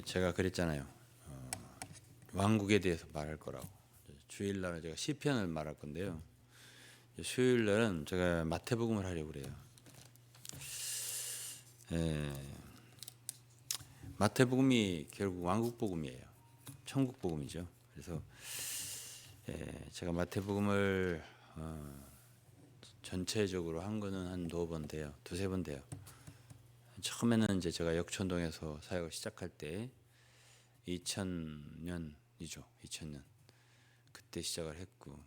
제가 그랬잖아요. 왕국에 대해서 말할 거라고. 주일날은 제가 시편을 말할 건데요. 수요일날은 제가 마태복음을 하려고 그래요. 마태복음이 결국 왕국복음이에요. 천국복음이죠. 그래서 제가 마태복음을 전체적으로 한 거는 한 두세 번 돼요. 처음에는 이제 제가 역천동에서 사역을 시작할 때 2000년이죠. 2000년 그때 시작을 했고,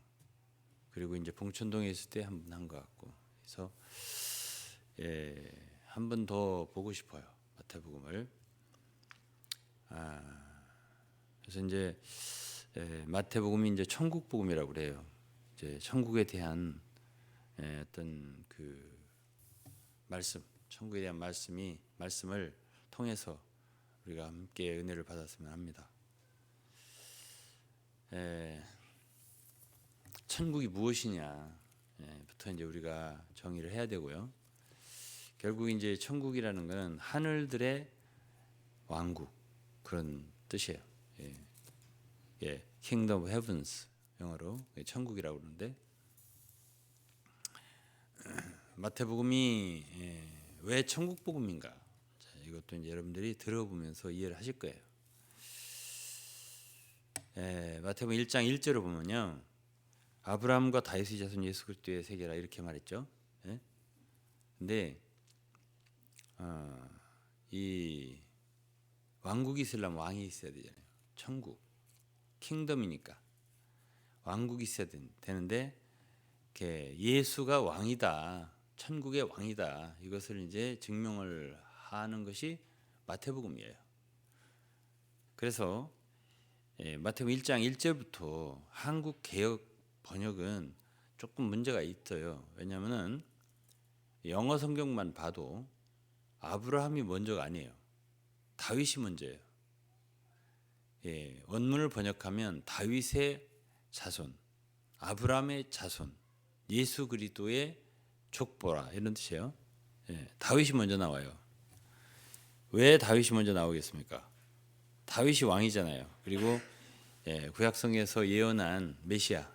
그리고 이제 봉천동에 있을 때 한 번 한 것 같고, 그래서 한 번 더 보고 싶어요, 마태복음을. 그래서 이제 마태복음이 이제 천국복음이라고 그래요. 이제 천국에 대한 어떤 그 말씀, 천국에 대한 말씀을 통해서 우리가 함께 은혜를 받았으면 합니다. 천국이 무엇이냐부터 이제 우리가 정의를 해야 되고요. 결국 이제 천국이라는 것은 하늘들의 왕국, 그런 뜻이에요. Kingdom of Heavens, 영어로 천국이라고 그러는데, 마태복음이 왜 천국복음인가? 이것도 이제 여러분들이 들어보면서 이해를 하실 거예요. 마태복음 1장 1절을 보면요, 아브라함과 다윗의 자손 예수 그리스도의 세계라 이렇게 말했죠. 근데 이 왕국이 있으려면 왕이 있어야 되잖아요. 천국, 킹덤이니까 왕국이 있어야 되는데, 예수가 왕이다, 천국의 왕이다, 이것을 이제 증명을 하는 것이 마태복음이에요. 그래서 마태복음 1장 1절부터 한국 개역 번역은 조금 문제가 있어요. 왜냐하면은 영어 성경만 봐도 아브라함이 먼저가 아니에요. 다윗이 먼저예요. 원문을 번역하면 다윗의 자손, 아브라함의 자손, 예수 그리스도의 족보라, 이런 뜻이에요. 다윗이 먼저 나와요. 왜 다윗이 먼저 나오겠습니까? 다윗이 왕이잖아요. 그리고 구약성에서 예언한 메시아,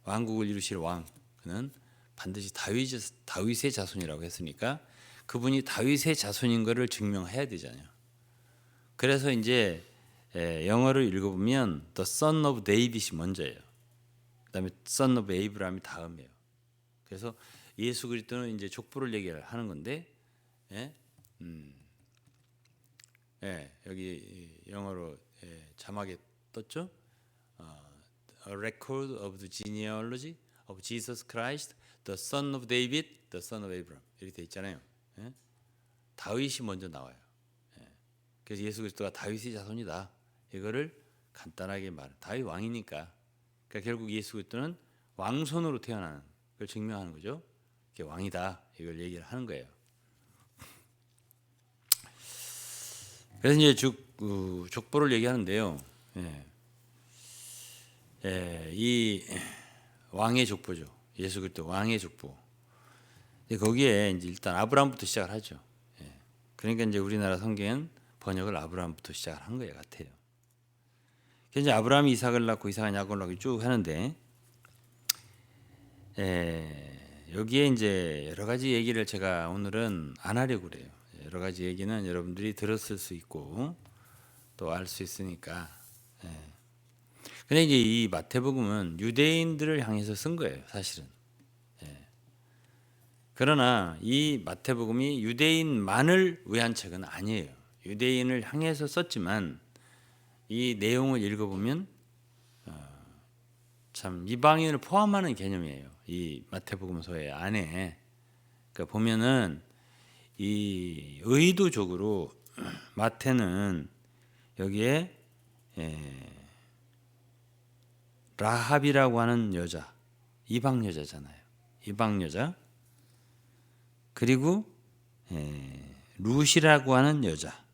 왕국을 이루실 왕, 그는 반드시 다윗의 자손이라고 했으니까 그분이 다윗의 자손인 것을 증명해야 되잖아요. 그래서 이제 영어를 읽어보면 The Son of David이 먼저예요. 그다음에 Son of Abraham이 다음이에요. 그래서 예수 그리스도는 이제 족보를 얘기를 하는 건데, 여기 영어로 자막에 떴죠. A record of the genealogy of Jesus Christ, the Son of David, the Son of Abraham, 이렇게 돼 있잖아요. 다윗이 먼저 나와요. 그래서 예수 그리스도가 다윗의 자손이다, 이거를 간단하게 다윗 왕이니까. 그러니까 결국 예수 그리스도는 왕손으로 태어나는 걸 증명하는 거죠. 이게 왕이다, 이걸 얘기를 하는 거예요. 그래서 이제 족보를 얘기하는데요. 이 왕의 족보죠. 예수 그리스도 왕의 족보. 거기에 이제 일단 아브라함부터 시작을 하죠. 그러니까 이제 우리나라 성경은 번역을 아브라함부터 시작을 한 거예요, 같아요. 그래서 이제 아브라함이 이삭을 낳고 이삭은 야곱을 낳고 쭉 하는데, 여기에 이제 여러 가지 얘기를 제가 오늘은 안 하려고 그래요. 여러 가지 얘기는 여러분들이 들었을 수 있고 또 알 수 있으니까. 근데 이제 이 마태복음은 유대인들을 향해서 쓴 거예요, 사실은. 그러나 이 마태복음이 유대인만을 위한 책은 아니에요. 유대인을 향해서 썼지만 이 내용을 읽어보면 참 이방인을 포함하는 개념이에요, 이 마태복음서의 안에. 그러니까 보면은 이 의도적으로 마태는 여기에 라합이라고 하는 여자, 이방 여자잖아요. 이방 여자. 그리고 룻이라고 하는 여자.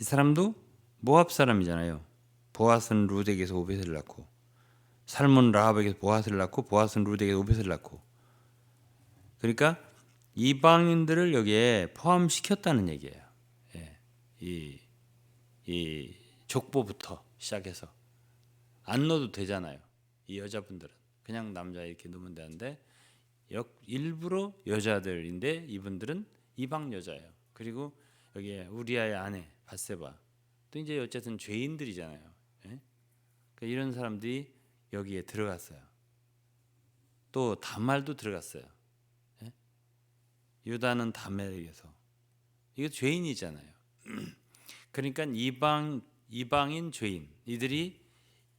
이 사람도 모압 사람이잖아요. 보아스는 룻에게서 오벳을 낳고, 살몬 라합에게서 보아스를 낳고, 보아스는 룻에게서 오벳을 낳고. 그러니까 이방인들을 여기에 포함시켰다는 얘기예요. 이 족보부터 시작해서 안 넣어도 되잖아요. 이 여자분들은 그냥 남자 이렇게 넣으면 되는데 일부러 여자들인데 이분들은 이방 여자예요. 그리고 여기에 우리아의 아내 밧세바 또 이제 어쨌든 죄인들이잖아요. 예? 그러니까 이런 사람들이 여기에 들어갔어요. 또 다말도 들어갔어요. 예? 유다는 다말에게서 이거 죄인이잖아요. 그러니까 이방인 죄인 이들이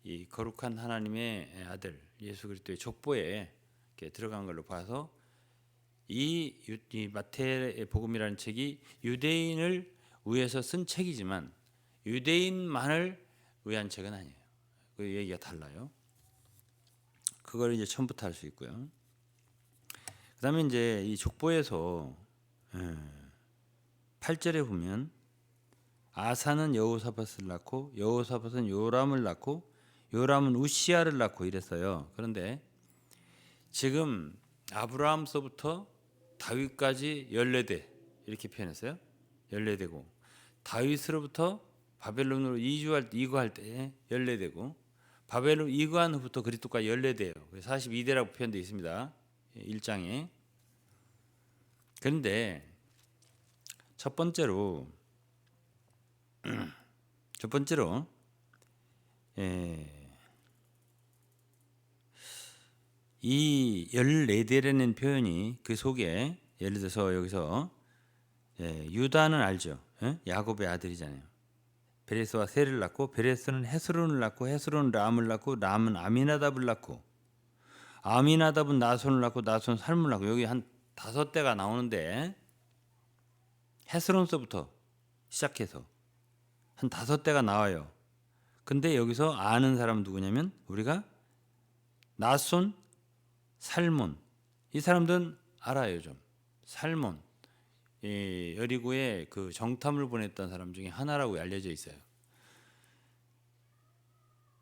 이 거룩한 하나님의 아들 예수 그리스도의 족보에 이렇게 들어간 걸로 봐서 이 마태의 복음이라는 책이 유대인을 위해서 쓴 책이지만 유대인만을 위한 책은 아니에요. 그 얘기가 달라요. 그걸 이제 처음부터 할 수 있고요. 그다음에 이제 이 족보에서 8절에 보면 아사는 여호사밧을 낳고 여호사밧은 요람을 낳고 요람은 우시아를 낳고 이랬어요. 그런데 지금 아브라함서부터 다윗까지 14대 이렇게 표현했어요. 14대고 다윗으로부터 바벨론으로 이구할 때 14대고 바벨론 이구한 후부터 그리스도까지 14대예요. 42대라고 표현되어 있습니다. 1장에. 그런데 첫 번째로 이 14대라는 표현이 그 속에 예를 들어서 여기서 유다는 알죠. 야곱의 아들이잖아요. 베레스와 셀을 낳고 베레스는 헤스론을 낳고 헤스론은 람을 낳고 람은 아미나답을 낳고 아미나답은 나손을 낳고 나손은 살문을 낳고 여기 한 5대가 나오는데 헤스론서부터 시작해서 한 5대가 나와요. 근데 여기서 아는 사람은 누구냐면 우리가 나손, 살몬 이 사람들은 알아요. 좀 살몬 여리고에 그 정탐을 보냈던 사람 중에 하나라고 알려져 있어요.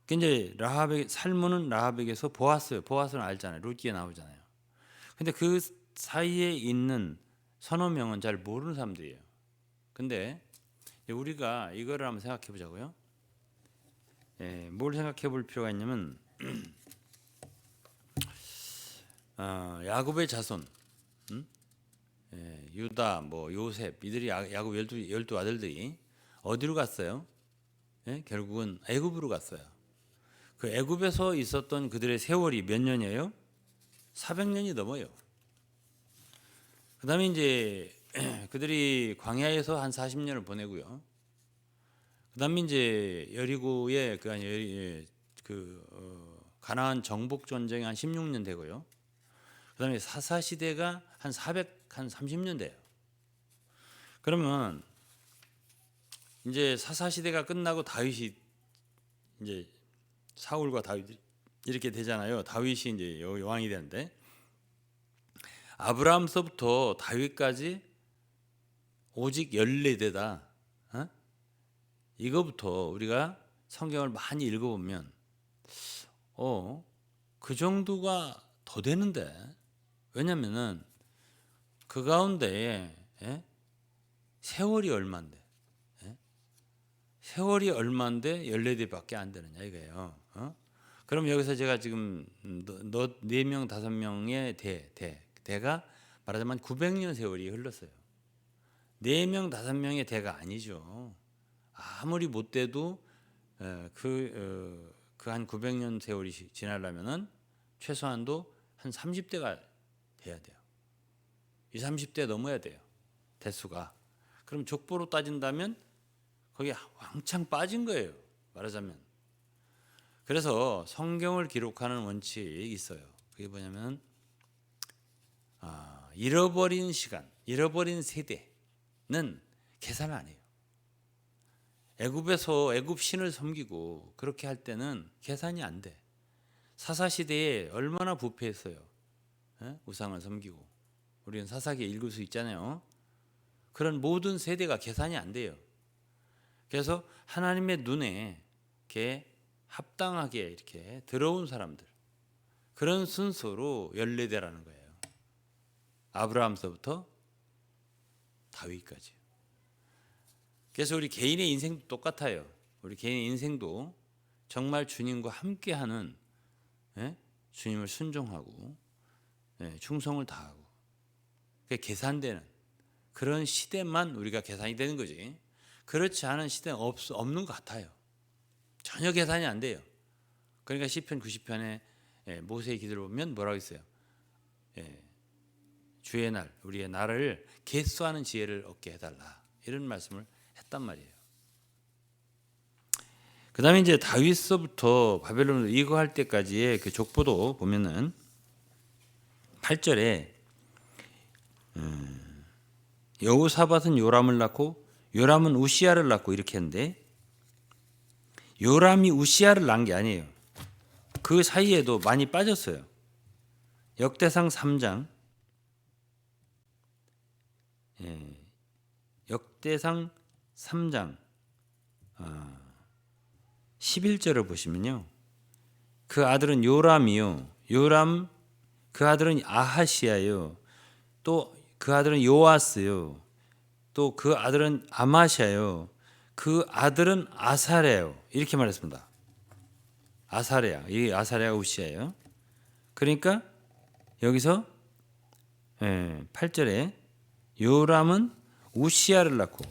이제 살몬은 라합에게서 보아스는 알잖아요. 룻기에 나오잖아요. 근데 그 사이에 있는 서너 명은 잘 모르는 사람들이에요. 근데 우리가 이거를 한번 생각해 보자고요. 뭘 생각해 볼 필요가 있냐면 야곱의 자손 유다 뭐 요셉 이들이 야곱 12 아들들이 어디로 갔어요? 결국은 애굽으로 갔어요. 그 애굽에서 있었던 그들의 세월이 몇 년이에요? 400년이 넘어요. 그다음에 이제 그들이 광야에서 한 40년을 보내고요. 그다음에 이제 여리고의 가나안 정복 전쟁이 한 16년 되고요. 그다음에 사사 시대가 한 30년 돼요. 그러면 이제 사사 시대가 끝나고 다윗이 이제 사울과 다윗 이렇게 되잖아요. 다윗이 이제 왕이 되는데 아브라함서부터 다윗까지 오직 14대다. 이거부터 우리가 성경을 많이 읽어보면 그 정도가 더 되는데 왜냐면은 그 가운데 세월이 얼마인데 세월이 얼마인데 14대밖에 안 되느냐 이거예요. 그럼 여기서 제가 지금 너 4명 5명의 대가 말하자면 900년 세월이 흘렀어요. 4명 5명의 대가 아니죠. 아무리 못 돼도 그 한 900년 세월이 지나려면은 최소한도 한 30대가 돼야 돼요. 20, 30대 넘어야 돼요. 대수가. 그럼 족보로 따진다면 거기 왕창 빠진 거예요. 말하자면. 그래서 성경을 기록하는 원칙이 있어요. 그게 뭐냐면 잃어버린 시간, 잃어버린 세대는 계산을 안 해요. 애굽에서 애굽 신을 섬기고 그렇게 할 때는 계산이 안 돼. 사사 시대에 얼마나 부패했어요. 우상을 섬기고 우리는 사사기에 읽을 수 있잖아요. 그런 모든 세대가 계산이 안 돼요. 그래서 하나님의 눈에 이렇게 합당하게 이렇게 들어온 사람들 그런 순서로 14대라는 거예요. 아브라함서부터 다윗까지. 그래서 우리 개인의 인생도 똑같아요. 우리 개인의 인생도 정말 주님과 함께하는, 주님을 순종하고 충성을 다하고 계산되는 그런 시대만 우리가 계산이 되는 거지. 그렇지 않은 시대는 없는 것 같아요. 전혀 계산이 안 돼요. 그러니까 시편 90편에 모세의 기도를 보면 뭐라고 했어요? 주의 날, 우리의 날을 계수하는 지혜를 얻게 해달라, 이런 말씀을 했단 말이에요. 그 다음에 이제 다윗서부터 바벨론으로 이거할 때까지의 그 족보도 보면은 8절에 여호사밧은 요람을 낳고 요람은 우시야를 낳고 이렇게 했는데, 요람이 우시야를 낳은 게 아니에요. 그 사이에도 많이 빠졌어요. 역대상 3장, 역대상 3장 11절을 보시면요, 그 아들은 요람이요, 요람 그 아들은 아하시야요, 또 그 아들은 요아스요, 또 그 아들은 아마샤요, 그 아들은 아사랴요, 이렇게 말했습니다. 아사랴, 이 아사랴가 우시야예요. 그러니까 여기서 8절에 요람은 우시야를 낳고,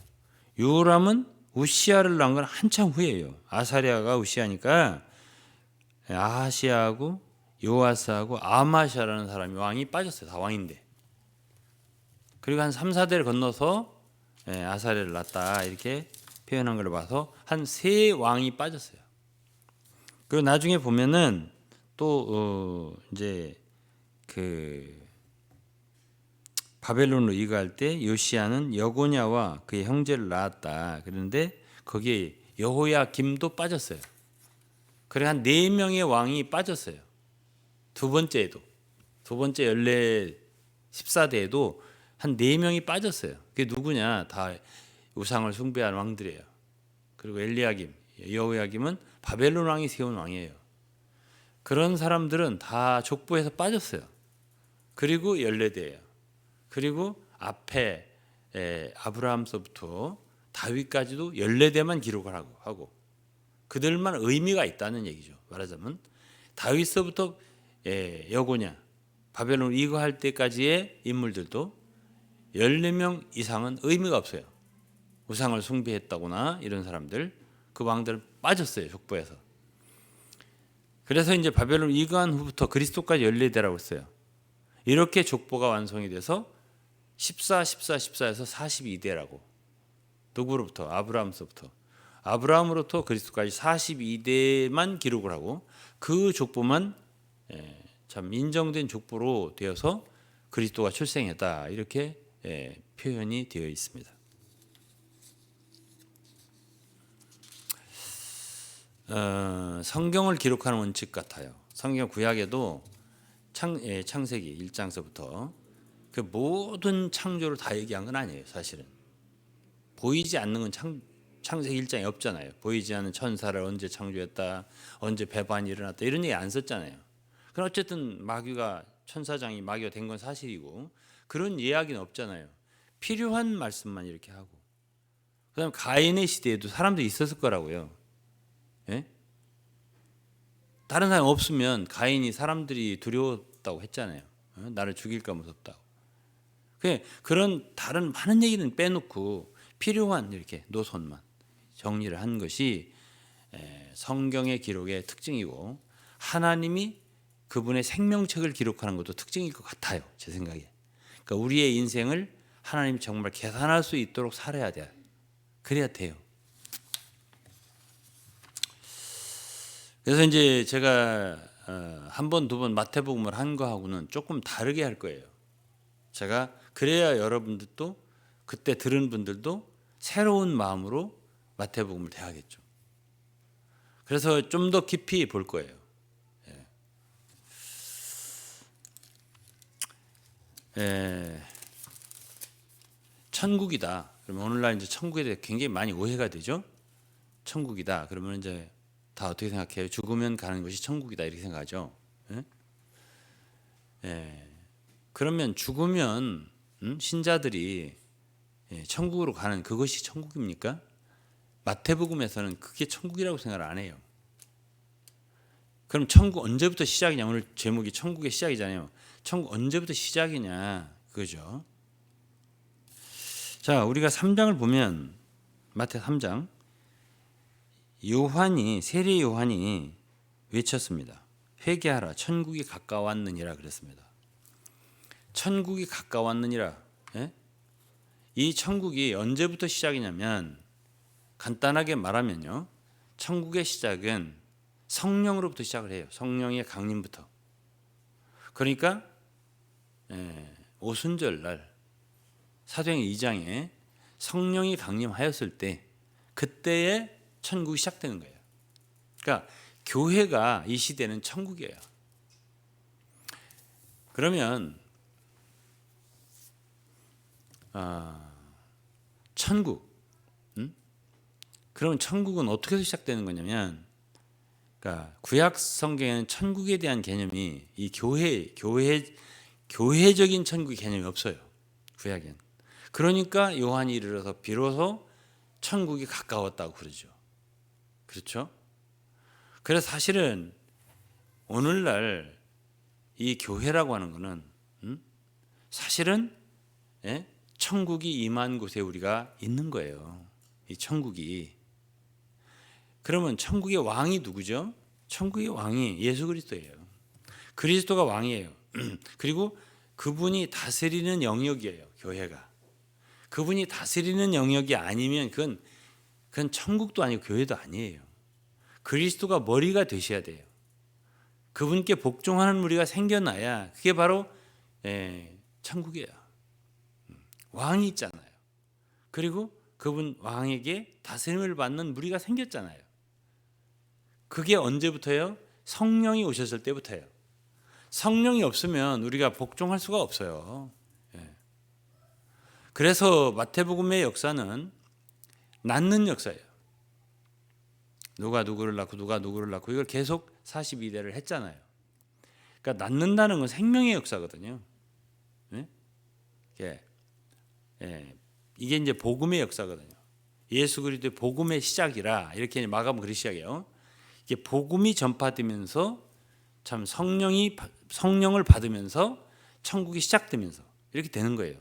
요람은 우시야를 낳은 건 한참 후예요. 아사랴가 우시야니까 아하시야하고 요아스하고 아마샤라는 사람이 왕이 빠졌어요. 다 왕인데. 그리고 한 3, 4대를 건너서 아사랴를 낳았다, 이렇게 표현한 걸 봐서 한 3왕이 빠졌어요. 그리고 나중에 보면은 또 이제 그 바벨론으로 이거할 때 요시야는 여고냐와 그의 형제를 낳았다. 그런데 거기에 여호야김도 빠졌어요. 그래 한 4명의 왕이 빠졌어요. 두 번째 연례 14대에도 한 4명이 빠졌어요. 그게 누구냐? 다 우상을 숭배한 왕들이에요. 그리고 엘리야김, 여호야김은 바벨론 왕이 세운 왕이에요. 그런 사람들은 다 족보에서 빠졌어요. 그리고 연례대예요. 그리고 앞에 아브라함서부터 다윗까지도 연례대만 기록을 하고 그들만 의미가 있다는 얘기죠. 말하자면 다윗서부터 여고냐, 바벨론 이거할 때까지의 인물들도 14명 이상은 의미가 없어요. 우상을 숭배했다거나 이런 사람들, 그 왕들은 빠졌어요, 족보에서. 그래서 이제 바벨론 이거한 후부터 그리스도까지 연례대라고 했어요. 이렇게 족보가 완성이 돼서 14에서 42대라고. 누구로부터? 아브라함으로부터 그리스도까지 42대만 기록을 하고 그 족보만 참 인정된 족보로 되어서 그리스도가 출생했다, 이렇게 표현이 되어 있습니다. 성경을 기록하는 원칙 같아요. 성경 구약에도 창세기 1장서부터 그 모든 창조를 다 얘기한 건 아니에요. 사실은 보이지 않는 건 창세기 1장에 없잖아요. 보이지 않는 천사를 언제 창조했다, 언제 배반이 일어났다, 이런 얘기 안 썼잖아요. 그럼 어쨌든 천사장이 마귀가 된 건 사실이고 그런 이야기는 없잖아요. 필요한 말씀만 이렇게 하고. 그다음 가인의 시대에도 사람들이 있었을 거라고요. 다른 사람 없으면 가인이 사람들이 두려웠다고 했잖아요. 나를 죽일까 무섭다고. 그런 다른 많은 얘기는 빼놓고 필요한 이렇게 노선만 정리를 한 것이 성경의 기록의 특징이고, 하나님이 그분의 생명책을 기록하는 것도 특징일 것 같아요, 제 생각에. 그러니까 우리의 인생을 하나님이 정말 계산할 수 있도록 살아야 돼요. 그래야 돼요. 그래서 이제 제가 한 번, 두 번 마태복음을 한 거하고는 조금 다르게 할 거예요. 제가 그래야 여러분들도 그때 들은 분들도 새로운 마음으로 마태복음을 대하겠죠. 그래서 좀 더 깊이 볼 거예요. 천국이다. 그러면 오늘날 이제 천국에 대해 굉장히 많이 오해가 되죠. 천국이다. 그러면 이제 다 어떻게 생각해요? 죽으면 가는 것이 천국이다, 이렇게 생각하죠. 그러면 죽으면 신자들이 천국으로 가는 그것이 천국입니까? 마태복음에서는 그게 천국이라고 생각을 안 해요. 그럼 천국 언제부터 시작이냐? 오늘 제목이 천국의 시작이잖아요. 천국 언제부터 시작이냐 그거죠. 자, 우리가 3장을 보면 마태 3장 세례 요한이 외쳤습니다. 회개하라 천국이 가까웠느니라 그랬습니다. 천국이 가까웠느니라. 예? 이 천국이 언제부터 시작이냐면 간단하게 말하면요. 천국의 시작은 성령으로부터 시작을 해요. 성령의 강림부터. 그러니까 오순절 날 사도행전 2장에 성령이 강림하였을 때 그때에 천국이 시작되는 거예요. 그러니까 교회가 이 시대는 천국이에요. 그러면 천국, 그러면 천국은 어떻게 해서 시작되는 거냐면, 그러니까 구약 성경에는 천국에 대한 개념이 이 교회적인 천국의 개념이 없어요. 구약엔. 그러니까 요한이 이르러서 비로소 천국이 가까웠다고 그러죠. 그렇죠? 그래서 사실은 오늘날 이 교회라고 하는 것은 사실은 천국이 임한 곳에 우리가 있는 거예요. 이 천국이. 그러면 천국의 왕이 누구죠? 천국의 왕이 예수 그리스도예요. 그리스도가 왕이에요. 그리고 그분이 다스리는 영역이에요. 교회가. 그분이 다스리는 영역이 아니면 그건 천국도 아니고 교회도 아니에요. 그리스도가 머리가 되셔야 돼요. 그분께 복종하는 무리가 생겨나야 그게 바로 천국이에요. 왕이 있잖아요. 그리고 그분 왕에게 다스림을 받는 무리가 생겼잖아요. 그게 언제부터예요? 성령이 오셨을 때부터예요. 성령이 없으면 우리가 복종할 수가 없어요. 그래서 마태복음의 역사는 낳는 역사예요. 누가 누구를 낳고 누가 누구를 낳고 이걸 계속 42대를 했잖아요. 그러니까 낳는다는 건 생명의 역사거든요. 이게 이제 복음의 역사거든요. 예수 그리스도의 복음의 시작이라 이렇게 마가복음 그리 시작해요. 이게 복음이 전파되면서 참 성령을 받으면서 천국이 시작되면서 이렇게 되는 거예요.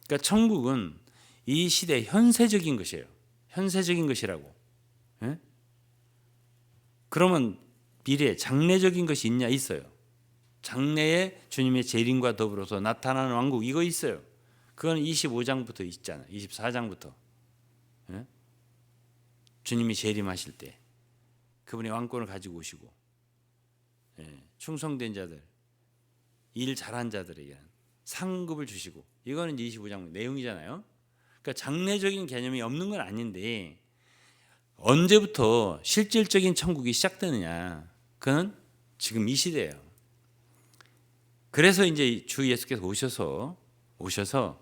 그러니까 천국은 이 시대의 현세적인 것이에요. 현세적인 것이라고. 그러면 미래 장래적인 것이 있냐? 있어요. 장래에 주님의 재림과 더불어서 나타나는 왕국 이거 있어요. 그건 25장부터 있잖아요. 24장부터. 주님이 재림하실 때 그분의 왕권을 가지고 오시고 충성된 자들, 일 잘한 자들에게 상급을 주시고 이거는 25장 내용이잖아요. 그러니까 장래적인 개념이 없는 건 아닌데 언제부터 실질적인 천국이 시작되느냐? 그건 지금 이 시대예요. 그래서 이제 주 예수께서 오셔서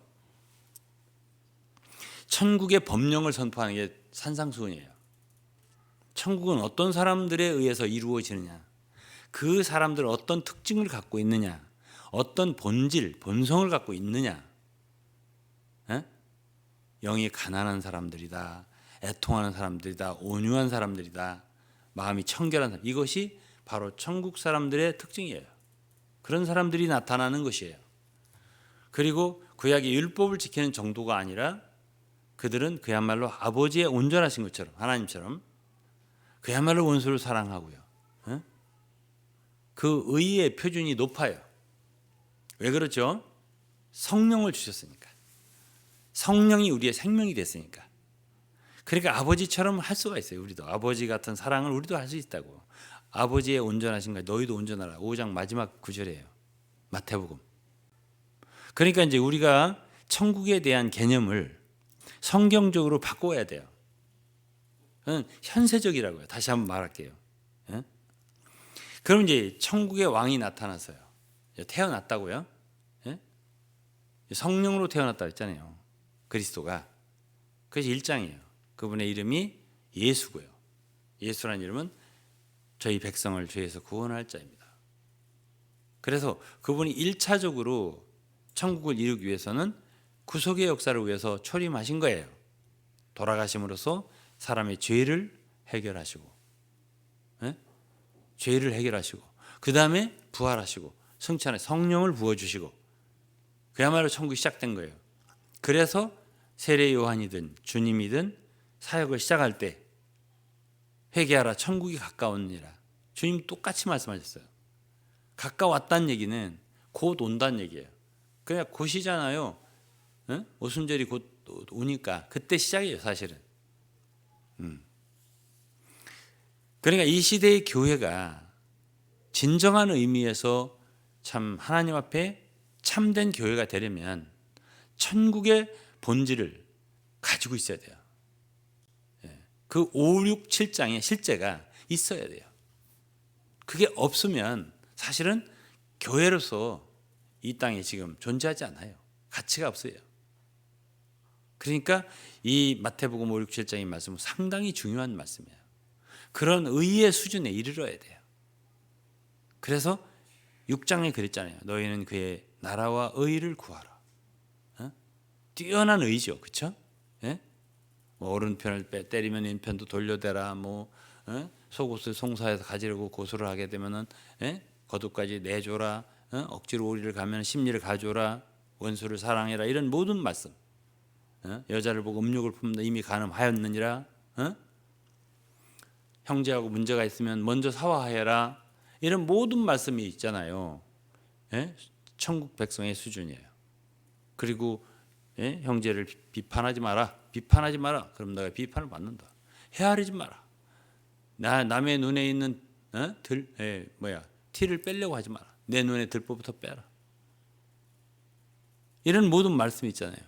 천국의 법령을 선포하는 게 산상수훈이에요. 천국은 어떤 사람들에 의해서 이루어지느냐? 그 사람들은 어떤 특징을 갖고 있느냐? 어떤 본성을 갖고 있느냐? 영이 가난한 사람들이다. 애통하는 사람들이다. 온유한 사람들이다. 마음이 청결한 사람. 이것이 바로 천국 사람들의 특징이에요. 그런 사람들이 나타나는 것이에요. 그리고 구약의 율법을 지키는 정도가 아니라 그들은 그야말로 아버지의 온전하신 것처럼 하나님처럼 그야말로 원수를 사랑하고요. 그 의의 표준이 높아요. 왜 그렇죠? 성령을 주셨으니까. 성령이 우리의 생명이 됐으니까. 그러니까 아버지처럼 할 수가 있어요. 우리도 아버지 같은 사랑을 우리도 할 수 있다고. 아버지의 온전하신가 너희도 온전하라. 5장 마지막 구절이에요. 마태복음. 그러니까 이제 우리가 천국에 대한 개념을 성경적으로 바꿔야 돼요. 그건 현세적이라고요. 다시 한번 말할게요. 그럼 이제 천국의 왕이 나타났어요. 태어났다고요. 성령으로 태어났다고 했잖아요. 그리스도가. 그래서 1장이에요. 그분의 이름이 예수고요. 예수라는 이름은 저희 백성을 죄에서 구원할 자입니다. 그래서 그분이 1차적으로 천국을 이루기 위해서는 구속의 역사를 위해서 초림하신 거예요. 돌아가심으로써 사람의 죄를 해결하시고, 죄를 해결하시고, 그 다음에 부활하시고, 성찬에 성령을 부어주시고, 그야말로 천국이 시작된 거예요. 그래서 세례 요한이든 주님이든 사역을 시작할 때 회개하라, 천국이 가까웠니라. 주님 똑같이 말씀하셨어요. 가까웠다는 얘기는 곧 온다는 얘기예요. 그냥 곧이잖아요. 오순절이 곧 오니까 그때 시작이에요, 사실은. 그러니까 이 시대의 교회가 진정한 의미에서 참 하나님 앞에 참된 교회가 되려면 천국의 본질을 가지고 있어야 돼요. 그 5, 6, 7장의 실제가 있어야 돼요. 그게 없으면 사실은 교회로서 이 땅에 지금 존재하지 않아요. 가치가 없어요. 그러니까 이 마태복음 5, 6, 7장의 말씀은 상당히 중요한 말씀이에요. 그런 의의 수준에 이르러야 돼요. 그래서 6장에 그랬잖아요. 너희는 그의 나라와 의를 구하라. 뛰어난 의죠, 그렇죠? 뭐 오른편을 때리면 왼편도 돌려대라. 뭐 속옷을 송사해서 가지려고 고소를 하게 되면은 거두까지 내줘라. 억지로 오리를 가면 심리를 가져라. 원수를 사랑해라. 이런 모든 말씀. 여자를 보고 음욕을 품다 이미 간음하였느니라. 형제하고 문제가 있으면 먼저 사화하여라. 이런 모든 말씀이 있잖아요. 천국 백성의 수준이에요. 그리고 형제를 비판하지 마라. 비판하지 마라. 그럼 너가 비판을 받는다. 헤아리지 마라. 남의 눈에 있는 티를 빼려고 하지 마라. 내 눈에 들보부터 빼라. 이런 모든 말씀이 있잖아요.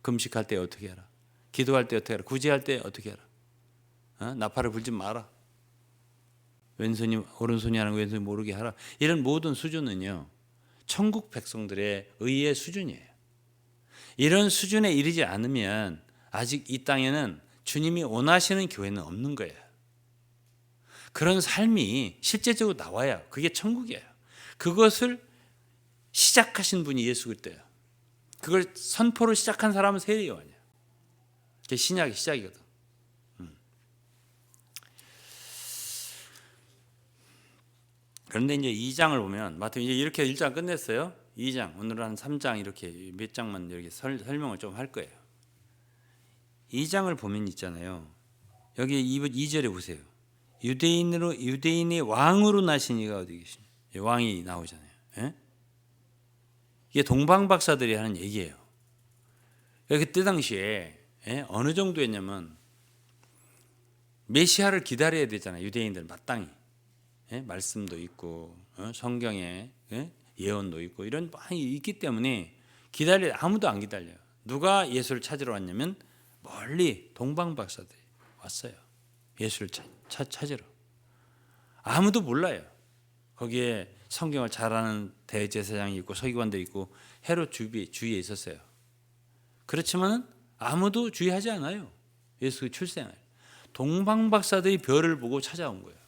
금식할 때 어떻게 해라. 기도할 때 어떻게 해라. 구제할 때 어떻게 해라. 나팔을 불지 마라. 왼손이 오른손이 하는 거 왼손이 모르게 하라. 이런 모든 수준은요, 천국 백성들의 의의 수준이에요. 이런 수준에 이르지 않으면 아직 이 땅에는 주님이 원하시는 교회는 없는 거예요. 그런 삶이 실제적으로 나와야 그게 천국이에요. 그것을 시작하신 분이 예수 그리스도예요. 그걸 선포로 시작한 사람은 세례 요한이에요. 그게 신약의 시작이거든. 그런데 이제 2장을 보면 마태복음 이제 이렇게 1장 끝냈어요. 2장 오늘은 한 3장 이렇게 몇 장만 이렇게 설명을 좀 할 거예요. 2장을 보면 있잖아요. 여기 2절에 보세요. 유대인의 왕으로 나신 이가 어디 계시냐? 왕이 나오잖아요. 이게 동방박사들이 하는 얘기예요. 그때 당시에 어느 정도였냐면 메시아를 기다려야 되잖아요. 유대인들 마땅히. 말씀도 있고 성경에 예언도 있고 이런 많이 있기 때문에 아무도 안 기다려요. 누가 예수를 찾으러 왔냐면 멀리 동방박사들이 왔어요. 예수를 찾으러. 아무도 몰라요. 거기에 성경을 잘 아는 대제사장이 있고 서기관들이 있고 헤롯 주위에 있었어요. 그렇지만 아무도 주의하지 않아요. 예수의 출생을. 동방박사들이 별을 보고 찾아온 거예요.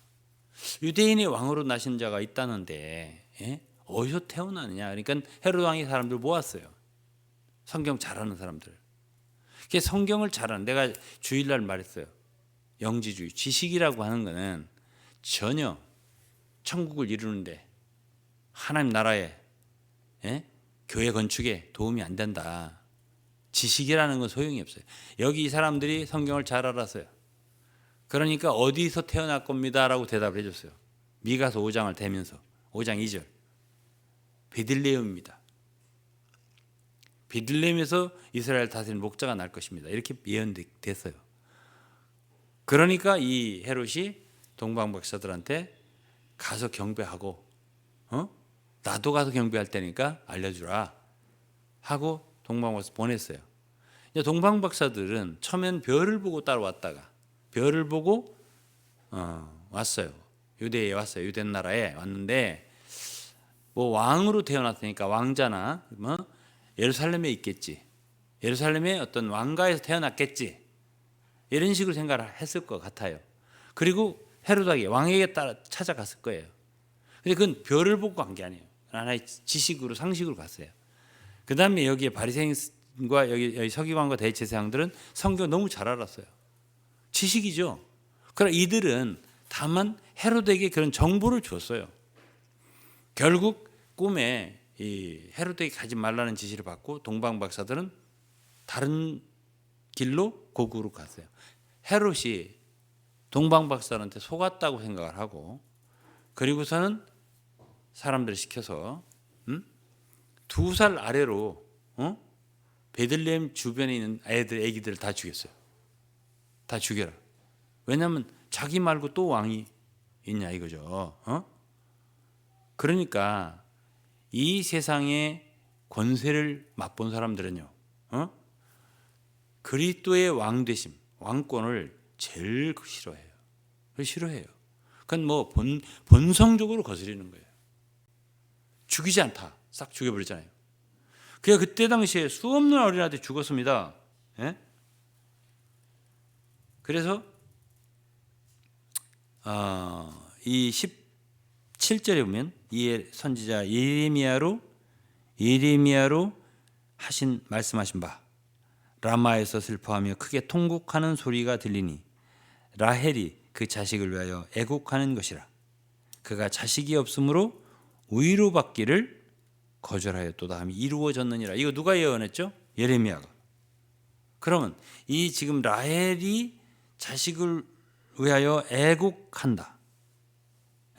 유대인의 왕으로 나신 자가 있다는데 어디서 태어나느냐. 그러니까 헤롯 왕이 사람들 모았어요. 성경 잘하는 사람들. 성경을 잘하는, 내가 주일날 말했어요. 영지주의, 지식이라고 하는 것은 전혀 천국을 이루는데 하나님 나라에 교회 건축에 도움이 안 된다. 지식이라는 건 소용이 없어요. 여기 이 사람들이 성경을 잘 알았어요. 그러니까 어디서 태어날 겁니다라고 대답을 해줬어요. 미가서 5장을 대면서 5장 2절 베들레헴입니다. 베들레헴에서 이스라엘 다스리는 목자가 날 것입니다. 이렇게 예언됐어요. 그러니까 이 헤롯이 동방박사들한테 가서 경배하고 나도 가서 경배할 테니까 알려주라 하고 동방박사 보냈어요. 동방박사들은 처음엔 별을 보고 따라왔다가 별을 보고 왔어요. 유대에 왔어요. 유대 나라에 왔는데 뭐 왕으로 태어났으니까 왕자나 뭐 예루살렘에 있겠지. 예루살렘에 어떤 왕가에서 태어났겠지. 이런 식으로 생각을 했을 것 같아요. 그리고 헤로닥이 왕에게 따라 찾아갔을 거예요. 근데 그건 별을 보고 간 게 아니에요. 하나의 지식으로 상식으로 갔어요. 그 다음에 여기에 바리새인 바리새인과 여기 서기관과 대제사장들은 성경 너무 잘 알았어요. 지식이죠. 그러나 이들은 다만 헤로데에게 그런 정보를 줬어요. 결국 꿈에 이 헤로데에게 가지 말라는 지시를 받고 동방 박사들은 다른 길로 고국으로 갔어요. 헤롯이 동방 박사한테 속았다고 생각을 하고, 그리고서는 사람들을 시켜서 2살 아래로 베들레헴 주변에 있는 애기들을 다 죽였어요. 다 죽여라. 왜냐하면 자기 말고 또 왕이 있냐 이거죠. 그러니까 이 세상의 권세를 맛본 사람들은요, 그리스도의 왕되심, 왕권을 제일 싫어해요. 싫어해요. 그건 뭐 본성적으로 거스리는 거예요. 죽이지 않다. 싹 죽여버리잖아요. 그냥 그때 당시에 수없는 어린아이들이 죽었습니다. 예? 그래서 이 17절에 보면 이 선지자 예레미야로 말씀하신 바, 라마에서 슬퍼하며 크게 통곡하는 소리가 들리니 라헬이 그 자식을 위하여 애곡하는 것이라. 그가 자식이 없으므로 위로받기를 거절하였도다 함이 이루어졌느니라. 이거 누가 예언했죠? 예레미야가. 그러면 이 지금 라헬이 자식을 위하여 애곡한다.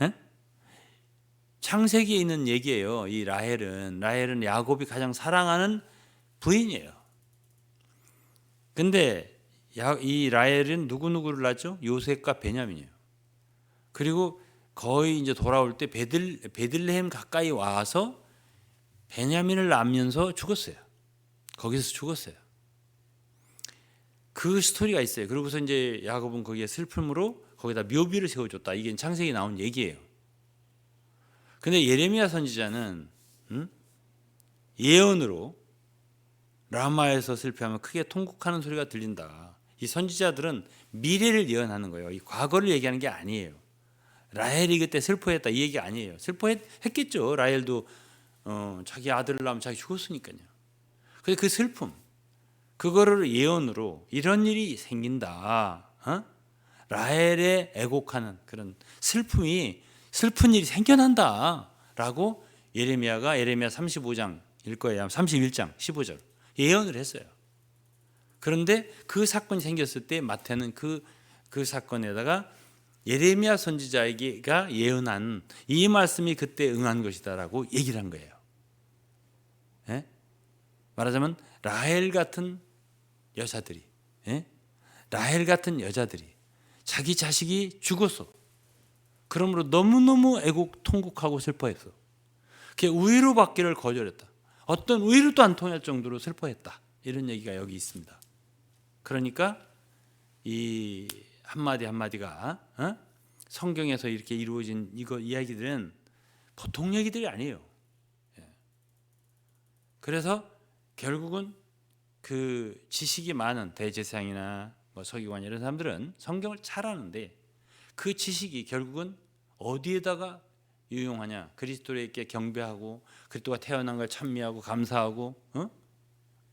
에? 창세기에 있는 얘기예요. 이 라헬은 야곱이 가장 사랑하는 부인이에요. 근데 이 라헬은 누구를 낳았죠? 요셉과 베냐민이에요. 그리고 거의 이제 돌아올 때 베들레헴 가까이 와서 베냐민을 낳으면서 죽었어요. 거기서 죽었어요. 그 스토리가 있어요. 그러고서 이제 야곱은 거기에 슬픔으로 거기다 묘비를 세워줬다. 이게 창세기에 나온 얘기예요. 근데 예레미야 선지자는 예언으로 라마에서 슬퍼하면 크게 통곡하는 소리가 들린다. 이 선지자들은 미래를 예언하는 거예요. 이 과거를 얘기하는 게 아니에요. 라헬이 그때 슬퍼했다 이 얘기 아니에요. 슬퍼했겠죠. 라헬도 자기 아들을 낳으면 자기 죽었으니까요. 그래서 그 슬픔, 그거를 예언으로 이런 일이 생긴다. 라헬의 애곡하는 그런 슬픈 일이 생겨난다라고 예레미야 35장일 거예요. 31장 15절 예언을 했어요. 그런데 그 사건이 생겼을 때 마태는 그 사건에다가 예레미야 선지자에게가 예언한 이 말씀이 그때 응한 것이다라고 얘기를 한 거예요. 예? 말하자면 라헬 같은 여자들이 자기 자식이 죽었어. 그러므로 너무너무 통곡하고 슬퍼했어. 그게 위로받기를 거절했다. 어떤 위로도 안 통할 정도로 슬퍼했다. 이런 얘기가 여기 있습니다. 그러니까 이 한마디가 성경에서 이렇게 이루어진 이야기들은 보통 얘기들이 아니에요. 그래서 결국은 그 지식이 많은 대제사장이나 서기관 이런 사람들은 성경을 잘 아는데 그 지식이 결국은 어디에다가 유용하냐? 그리스도에게 경배하고 그리스도가 태어난 걸 찬미하고 감사하고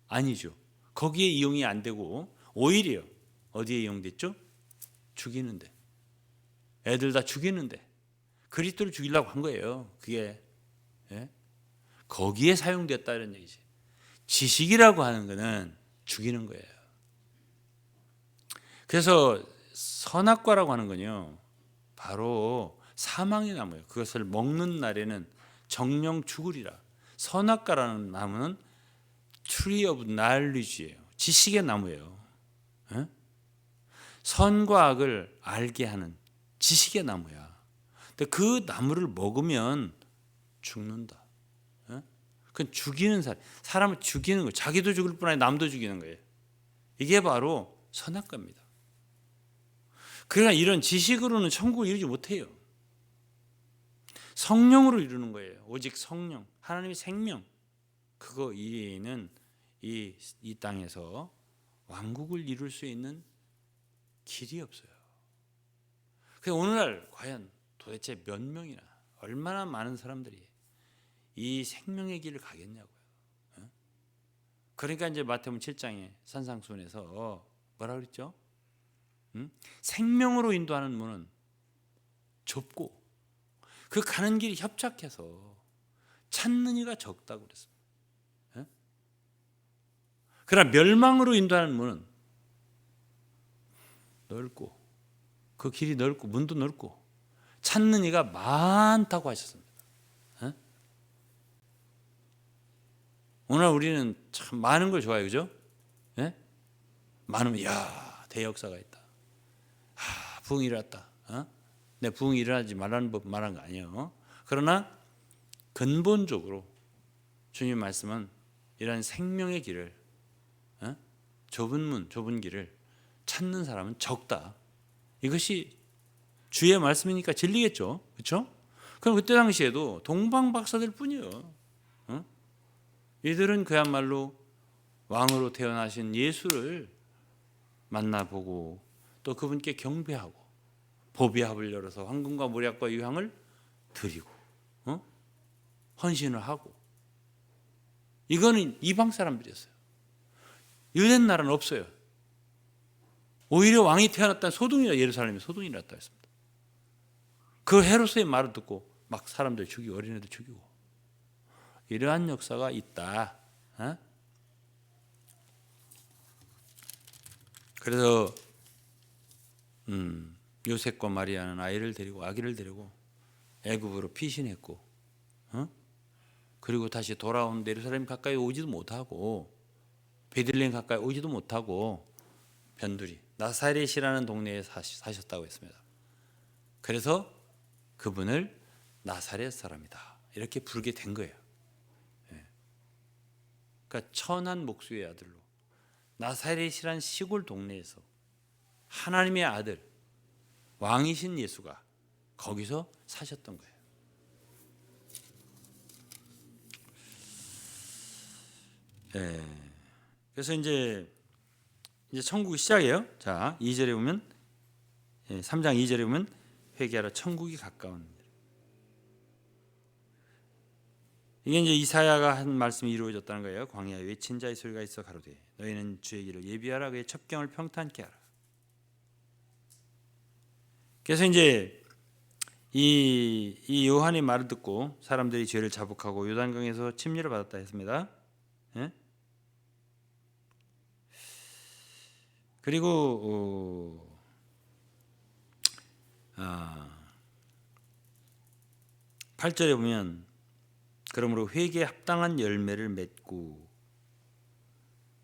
아니죠. 거기에 이용이 안 되고 오히려 어디에 이용됐죠? 죽이는데. 애들 다 죽이는데. 그리스도를 죽이려고 한 거예요. 그게 거기에 사용됐다 이런 얘기지. 지식이라고 하는 거는 죽이는 거예요. 그래서 선악과라고 하는 건요, 바로 사망의 나무예요. 그것을 먹는 날에는 정령 죽으리라. 선악과라는 나무는 Tree of Knowledge예요. 지식의 나무예요. 선과 악을 알게 하는 지식의 나무야. 근데 그 나무를 먹으면 죽는다. 그건 죽이는 사람을 죽이는 거예요. 자기도 죽을 뿐 아니라 남도 죽이는 거예요. 이게 바로 선악과입니다. 그러나 이런 지식으로는 천국을 이루지 못해요. 성령으로 이루는 거예요. 오직 성령, 하나님의 생명, 그거 이외에는 이 땅에서 왕국을 이룰 수 있는 길이 없어요. 그래서 오늘날 과연 도대체 몇 명이나 얼마나 많은 사람들이 이 생명의 길을 가겠냐고요. 그러니까 이제 마태복음 7장에 산상수훈에서 뭐라 그랬죠? 생명으로 인도하는 문은 좁고 그 가는 길이 협착해서 찾는 이가 적다고 그랬습니다. 예? 그러나 멸망으로 인도하는 문은 넓고 그 길이 넓고 문도 넓고 찾는 이가 많다고 하셨습니다. 예? 오늘 우리는 참 많은 걸 좋아해요, 그죠? 예? 많으면 야 대역사가 있다. 부흥이 일어났다. 내 부흥이 일어나지 말라는 법 말한 거 아니에요. 그러나 근본적으로 주님 말씀은 이런 생명의 길을 좁은 문, 좁은 길을 찾는 사람은 적다. 이것이 주의 말씀이니까 진리겠죠, 그렇죠? 그럼 그때 당시에도 동방박사들 뿐이에요. 이들은 그야말로 왕으로 태어나신 예수를 만나보고 또 그분께 경배하고 보배합을 열어서 황금과 모략과 유향을 드리고 헌신을 하고 이거는 이방 사람들이었어요. 유대 나라는 없어요. 오히려 왕이 태어났다는 소동이라 예루살렘에 소동이 났다 했습니다. 그 헤로스의 말을 듣고 막 사람들 죽이고 어린애들 죽이고 이러한 역사가 있다. 그래서 요셉과 마리아는 아기를 데리고 애굽으로 피신했고 그리고 다시 돌아온 예루살렘 가까이 오지도 못하고 베들레헴 가까이 오지도 못하고 변두리 나사렛이라는 동네에 사셨다고 했습니다. 그래서 그분을 나사렛 사람이다 이렇게 부르게 된 거예요. 그러니까 천한 목수의 아들로 나사렛이란 시골 동네에서 하나님의 아들 왕이신 예수가 거기서 사셨던 거예요. 그래서 이제 천국이 시작이에요. 자, 2절에 보면 3장 2절에 보면 회개하라 천국이 가까운. 이게 이제 이사야가 한 말씀이 이루어졌다는 거예요. 광야에 외친 자의 소리가 있어 가로되 너희는 주의 길을 예비하라 그의 첩경을 평탄케 하라. 그래서 이제 이 요한의 말을 듣고 사람들이 죄를 자복하고 요단강에서 침례를 받았다 했습니다. 예? 그리고 8절에 보면 그러므로 회개에 합당한 열매를 맺고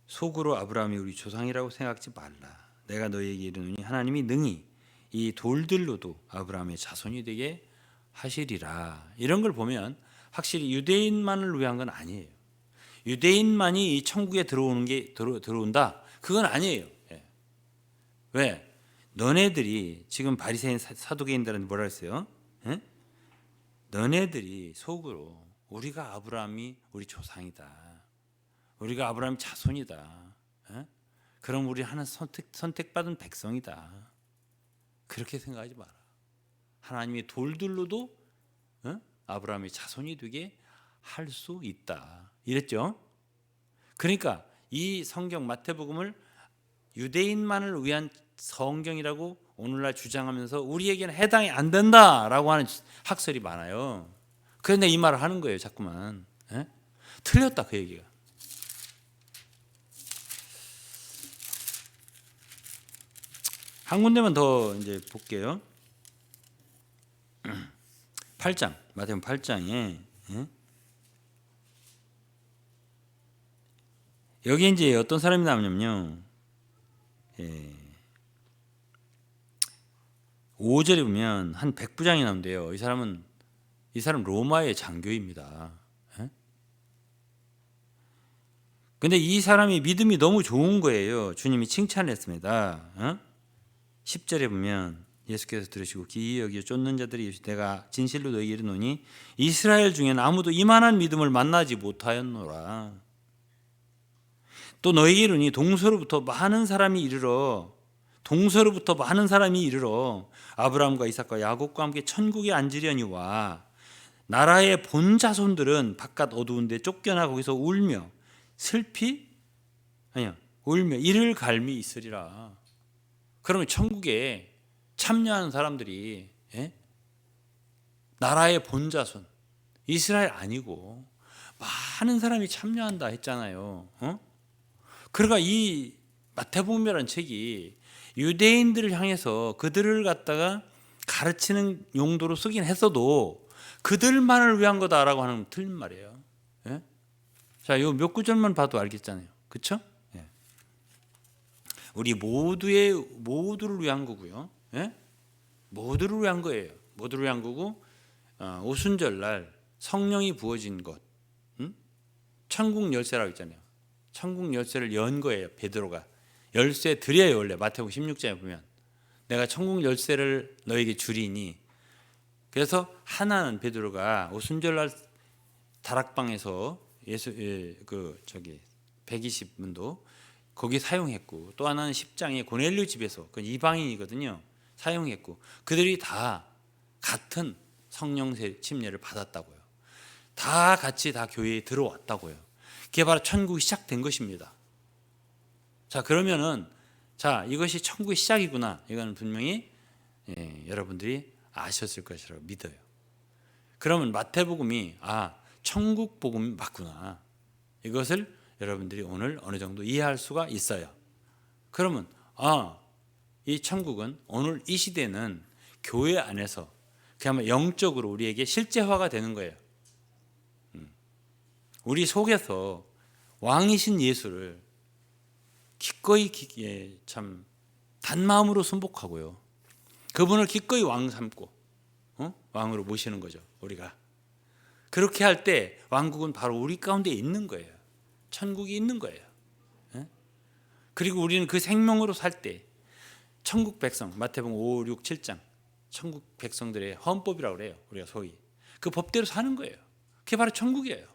속으로 아브라함이 우리 조상이라고 생각지 말라. 내가 너희에게 이르노니 하나님이 능히 이 돌들로도 아브라함의 자손이 되게 하시리라. 이런 걸 보면 확실히 유대인만을 위한 건 아니에요. 유대인만이 이 천국에 들어온다. 그건 아니에요. 왜? 너네들이 지금 바리새인 사두개인들한테 뭐라 했어요? 너네들이 속으로 우리가 아브라함이 우리 조상이다. 우리가 아브라함 자손이다. 그럼 우리 하나 선택받은 백성이다. 그렇게 생각하지 마라. 하나님이 돌들로도 아브라함의 자손이 되게 할 수 있다. 이랬죠. 그러니까 이 성경 마태복음을 유대인만을 위한 성경이라고 오늘날 주장하면서 우리에게는 해당이 안 된다라고 하는 학설이 많아요. 그런데 이 말을 하는 거예요. 자꾸만. 틀렸다 그 얘기가. 한 군데만 더 이제 볼게요. 8장 마태복음 8장에 여기 이제 어떤 사람이 나오냐면요. 5절에 보면 한 백부장이 나온대요. 이 사람 로마의 장교입니다. 근데 이 사람이 믿음이 너무 좋은 거예요. 주님이 칭찬했습니다. 10절에 보면 예수께서 들으시고 기이 여기어 쫓는 자들이 이르시되 내가 진실로 너희에게 이르노니 이스라엘 중에는 아무도 이만한 믿음을 만나지 못하였노라. 또 너희에게 이르니 동서로부터 많은 사람이 이르러 아브라함과 이삭과 야곱과 함께 천국에 앉으려니와 나라의 본 자손들은 바깥 어두운 데 쫓겨나 거기서 울며 슬피 아니요. 울며 이를 갈미 있으리라. 그러면 천국에 참여하는 사람들이 나라의 본자손 이스라엘 아니고 많은 사람이 참여한다 했잖아요. 그러니까 이 마태복음이라는 책이 유대인들을 향해서 그들을 갖다가 가르치는 용도로 쓰긴 했어도 그들만을 위한 거다라고 하는 건 틀린 말이에요. 예? 자, 요 몇 구절만 봐도 알겠잖아요. 그렇죠? 예. 우리 모두를 위한 거고요. 예? 모두를 위한 거예요. 모두를 위한 거고 오순절날 성령이 부어진 것, 천국 열쇠라고 있잖아요. 천국 열쇠를 연 거예요. 베드로가 열쇠 드려요. 원래 마태복음 16장에 보면 내가 천국 열쇠를 너에게 주리니. 그래서 하나는 베드로가 오순절날 다락방에서 예수 120문도 거기 사용했고, 또 하나는 10장에 고넬료 집에서 그 이방인이거든요. 사용했고, 그들이 다 같은 성령 침례를 받았다고요. 다 같이 다 교회에 들어왔다고요. 그게 바로 천국이 시작된 것입니다. 자, 그러면은 이것이 천국의 시작이구나. 이거는 분명히 여러분들이 아셨을 것이라고 믿어요. 그러면 마태복음이 천국 복음이 맞구나. 이것을 여러분들이 오늘 어느 정도 이해할 수가 있어요. 그러면 이 천국은 오늘 이 시대는 교회 안에서 그야말로 영적으로 우리에게 실제화가 되는 거예요. 우리 속에서 왕이신 예수를 기꺼이 참 단마음으로 순복하고요. 그분을 기꺼이 왕 삼고 왕으로 모시는 거죠. 우리가 그렇게 할 때 왕국은 바로 우리 가운데 있는 거예요. 천국이 있는 거예요. 그리고 우리는 그 생명으로 살 때 천국 백성, 마태복음 5, 6, 7장 천국 백성들의 헌법이라고 그래요. 우리가 소위 그 법대로 사는 거예요. 그게 바로 천국이에요.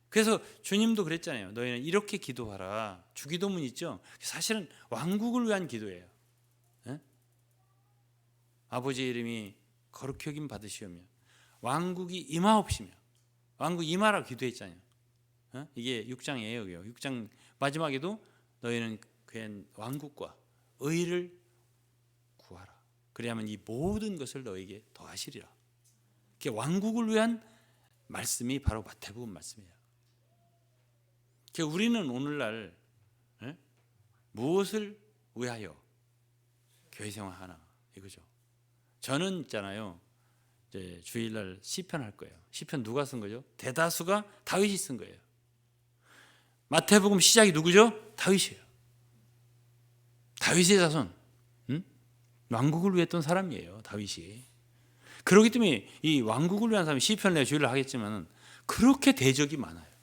그래서 주님도 그랬잖아요. 너희는 이렇게 기도하라. 주기도문 있죠. 사실은 왕국을 위한 기도예요. 아버지의 이름이 거룩히 여김 받으시오며 왕국이 임하옵시며. 왕국 임하라 기도했잖아요. 이게 6장이에요. 6장 마지막에도 너희는 그의 왕국과 의를 구하라. 그래야만 이 모든 것을 너에게 더하시리라. 그게 왕국을 위한 말씀이 바로 마태복음 말씀이에요. 우리는 오늘날 무엇을 위하여 교회 생활하나 이거죠. 저는 있잖아요. 이제 주일날 시편 할 거예요. 시편 누가 쓴 거죠? 대다수가 다윗이 쓴 거예요. 마태복음 시작이 누구죠? 다윗이에요. 다윗의 자손, 왕국을 위했던 사람이에요. 다윗이. 그렇기 때문에 이 왕국을 위한 사람이 시편을 내가 주일날 하겠지만 그렇게 대적이 많아요.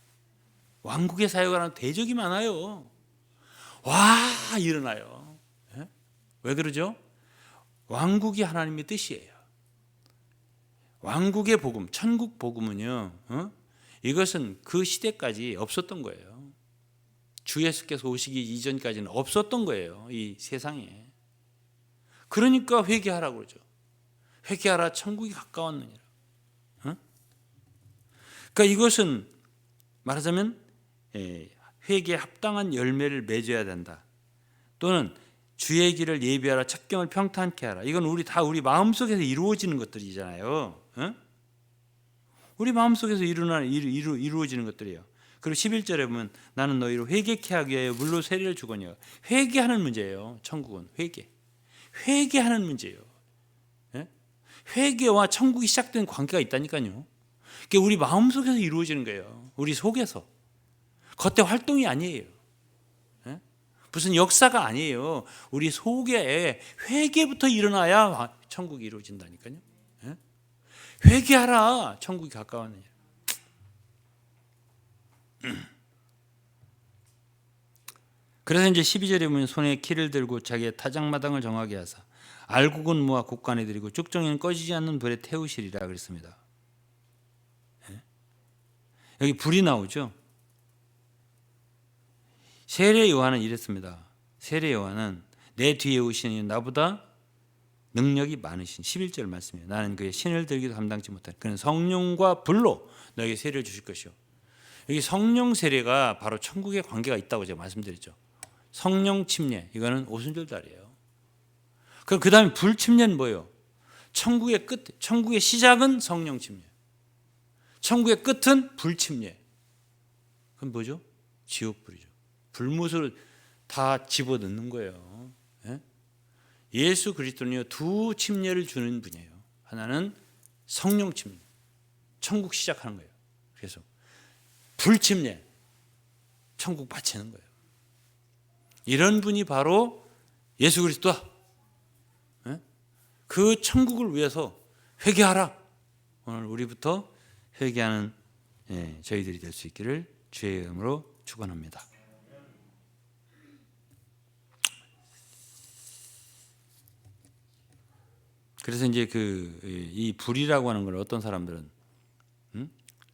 왕국의 사역을 하는 대적이 많아요. 와 일어나요. 왜 그러죠? 왕국이 하나님의 뜻이에요. 왕국의 복음, 천국 복음은요, 이것은 그 시대까지 없었던 거예요. 주 예수께서 오시기 이전까지는 없었던 거예요. 이 세상에. 그러니까 회개하라고 그러죠. 회개하라, 천국이 가까웠느니라. 그러니까 이것은 말하자면 회개에 합당한 열매를 맺어야 된다. 또는 주의 길을 예비하라, 첩경을 평탄케 하라. 이건 우리 마음속에서 이루어지는 것들이잖아요. 우리 마음속에서 이루어지는 것들이에요. 그리고 11절에 보면 나는 너희를 회개케 하기 위하여 물로 세례를 주거니와. 회개하는 문제예요. 천국은 회개하는 문제예요. 회개와 천국이 시작된 관계가 있다니까요. 그게 우리 마음속에서 이루어지는 거예요. 우리 속에서. 겉에 활동이 아니에요. 무슨 역사가 아니에요. 우리 속에 회개부터 일어나야 천국이 이루어진다니까요. 회개하라, 천국이 가까웠느냐. 그래서 이제 12절에 보면 손에 키를 들고 자기의 타작마당을 정하게 하사 알곡은 모아 곡간에 들이고 쭉정이는 꺼지지 않는 불에 태우시리라 그랬습니다. 여기 불이 나오죠. 세례 요한은 이랬습니다. 세례 요한은 내 뒤에 오시니 나보다 능력이 많으신 11절 말씀이에요. 나는 그의 신을 들기도 감당치 못한 그는 성령과 불로 너에게 세례를 주실 것이요. 여기 성령 세례가 바로 천국에 관계가 있다고 제가 말씀드렸죠. 성령 침례, 이거는 오순절달이에요. 그럼 그 다음에 불 침례는 뭐예요? 천국의 끝, 천국의 시작은 성령 침례, 천국의 끝은 불 침례. 그럼 뭐죠? 지옥불이죠. 불못을 다 집어넣는 거예요. 예? 예수 그리스도는요, 두 침례를 주는 분이에요. 하나는 성령 침례, 천국 시작하는 거예요. 그래서 불 침례, 천국 바치는 거예요. 이런 분이 바로 예수 그리스도다. 예? 그 천국을 위해서 회개하라. 오늘 우리부터 회개하는 저희들이 될 수 있기를 주의 이름으로 축원합니다. 그래서 이제 이 불이라고 하는 걸 어떤 사람들은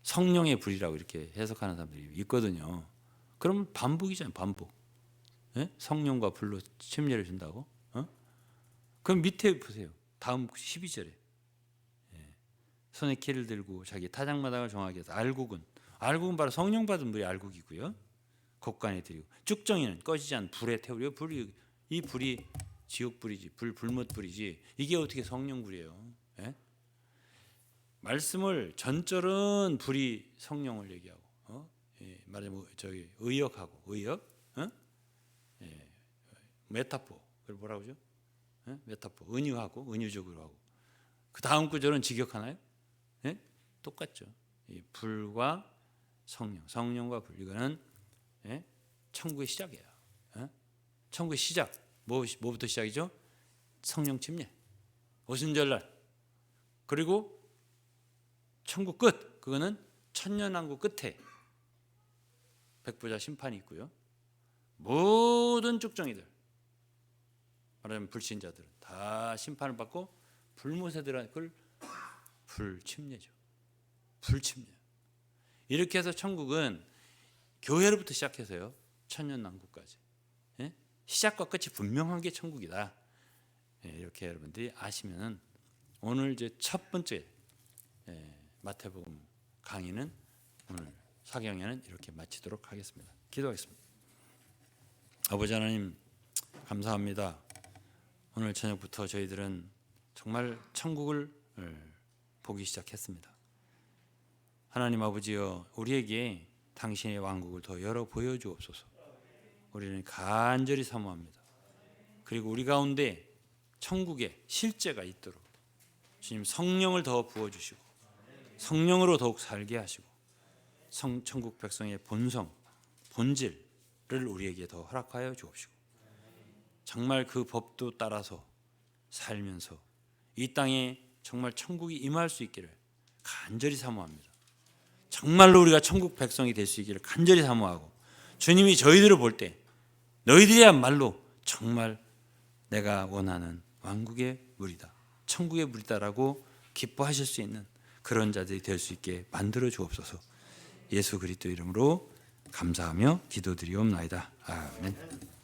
성령의 불이라고 이렇게 해석하는 사람들이 있거든요. 그러면 반복이잖아요, 반복. 예? 성령과 불로 침례를 준다고? 그럼 밑에 보세요. 다음 12절에 손에 키를 들고 자기 타작마당을 정하게 해서 알곡은 바로 성령 받은 불이 알곡이고요. 곡간에 드리고 쭉정이는 꺼지지 않은 불에 태우려. 이 불이 지옥불이지, 불못불이지. 이게 어떻게 성령불이에요? 예? 말씀을 전절은 불이 성령을 얘기하고, 말하자면 저기 의역하고 의역, 메타포, 그걸 뭐라고 하죠? 메타포, 은유하고 은유적으로 하고. 그 다음 구절은 직역하나요? 똑같죠. 이 불과 성령, 성령과 불, 이거는 천국의 시작이에요. 천국의 시작, 뭐부터 시작이죠? 성령 침례, 오순절날. 그리고 천국 끝, 그거는 천년왕국 끝에 백보자 심판이 있고요. 모든 쭉정이들, 말하자면 불신자들은 다 심판을 받고 불못에 들어간 걸 불침례죠. 불침례. 이렇게 해서 천국은 교회로부터 시작해서요, 천년왕국까지 시작과 끝이 분명한 게 천국이다. 이렇게 여러분들이 아시면은 오늘 이제 첫 번째 마태복음 강의는 오늘 사경에는 이렇게 마치도록 하겠습니다. 기도하겠습니다. 아버지 하나님, 감사합니다. 오늘 저녁부터 저희들은 정말 천국을 보기 시작했습니다. 하나님 아버지여, 우리에게 당신의 왕국을 더 열어 보여주옵소서. 우리는 간절히 사모합니다. 그리고 우리 가운데 천국의 실제가 있도록 주님 성령을 더 부어주시고 성령으로 더욱 살게 하시고 천국 백성의 본성, 본질을 우리에게 더 허락하여 주옵시고 정말 그 법도 따라서 살면서 이 땅에 정말 천국이 임할 수 있기를 간절히 사모합니다. 정말로 우리가 천국 백성이 될 수 있기를 간절히 사모하고, 주님이 저희들을 볼 때 너희들이야말로 정말 내가 원하는 왕국의 물이다, 천국의 물이다라고 기뻐하실 수 있는 그런 자들이 될 수 있게 만들어 주옵소서. 예수 그리스도 이름으로 감사하며 기도드리옵나이다. 아멘.